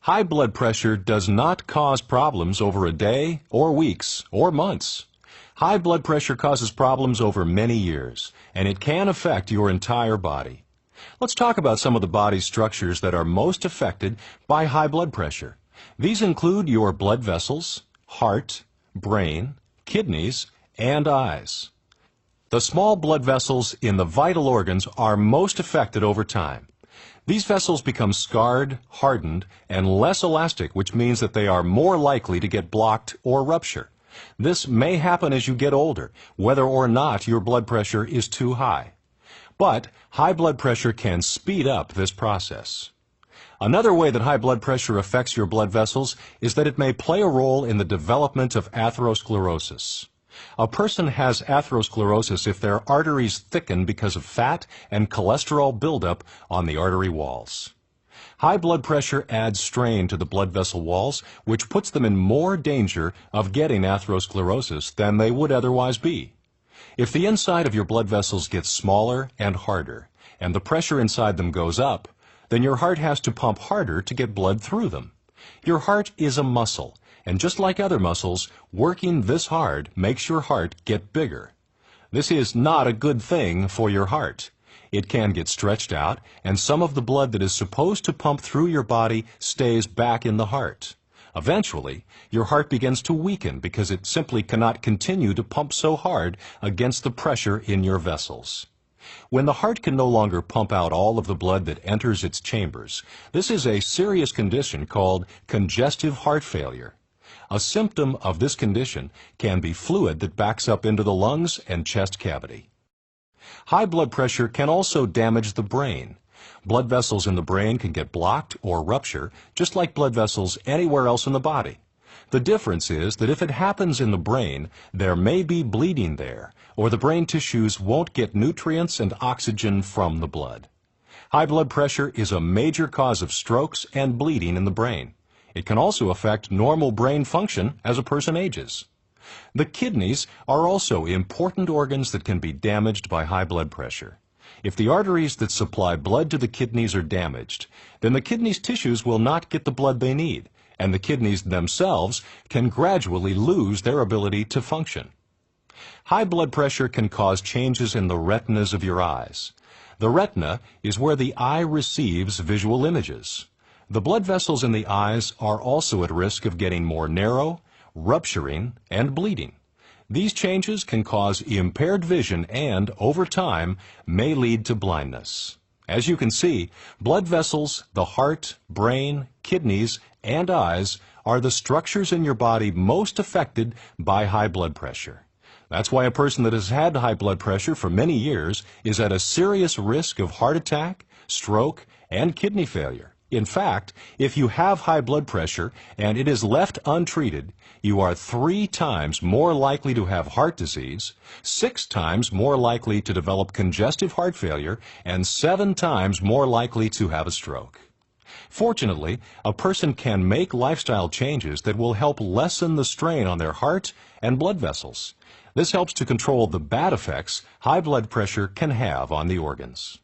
High blood pressure does not cause problems over a day or weeks or months. High blood pressure causes problems over many years, and it can affect your entire body. Let's talk about some of the body's structures that are most affected by high blood pressure. These include your blood vessels, heart, brain, kidneys, and eyes. The small blood vessels in the vital organs are most affected over time. These vessels become scarred, hardened, and less elastic, which means that they are more likely to get blocked or rupture. This may happen as you get older, whether or not your blood pressure is too high. But high blood pressure can speed up this process. Another way that high blood pressure affects your blood vessels is that it may play a role in the development of atherosclerosis. A person has atherosclerosis if their arteries thicken because of fat and cholesterol buildup on the artery walls. High blood pressure adds strain to the blood vessel walls, which puts them in more danger of getting atherosclerosis than they would otherwise be. If the inside of your blood vessels gets smaller and harder, and the pressure inside them goes up, then your heart has to pump harder to get blood through them. Your heart is a muscle, and just like other muscles, working this hard makes your heart get bigger. This is not a good thing for your heart. It can get stretched out, and some of the blood that is supposed to pump through your body stays back in the heart. Eventually, your heart begins to weaken because it simply cannot continue to pump so hard against the pressure in your vessels. When the heart can no longer pump out all of the blood that enters its chambers, this is a serious condition called congestive heart failure. A symptom of this condition can be fluid that backs up into the lungs and chest cavity. High blood pressure can also damage the brain. Blood vessels in the brain can get blocked or rupture, just like blood vessels anywhere else in the body. The difference is that if it happens in the brain, there may be bleeding there, or the brain tissues won't get nutrients and oxygen from the blood. High blood pressure is a major cause of strokes and bleeding in the brain. It can also affect normal brain function as a person ages. The kidneys are also important organs that can be damaged by high blood pressure. If the arteries that supply blood to the kidneys are damaged, then the kidneys' tissues will not get the blood they need, and the kidneys themselves can gradually lose their ability to function. High blood pressure can cause changes in the retinas of your eyes. The retina is where the eye receives visual images. The blood vessels in the eyes are also at risk of getting more narrow, rupturing, and bleeding. These changes can cause impaired vision and, over time, may lead to blindness. As you can see, blood vessels, the heart, brain, kidneys, and eyes are the structures in your body most affected by high blood pressure. That's why a person that has had high blood pressure for many years is at a serious risk of heart attack, stroke, and kidney failure. In fact, if you have high blood pressure and it is left untreated, you are 3 times more likely to have heart disease, 6 times more likely to develop congestive heart failure, and 7 times more likely to have a stroke. Fortunately, a person can make lifestyle changes that will help lessen the strain on their heart and blood vessels. This helps to control the bad effects high blood pressure can have on the organs.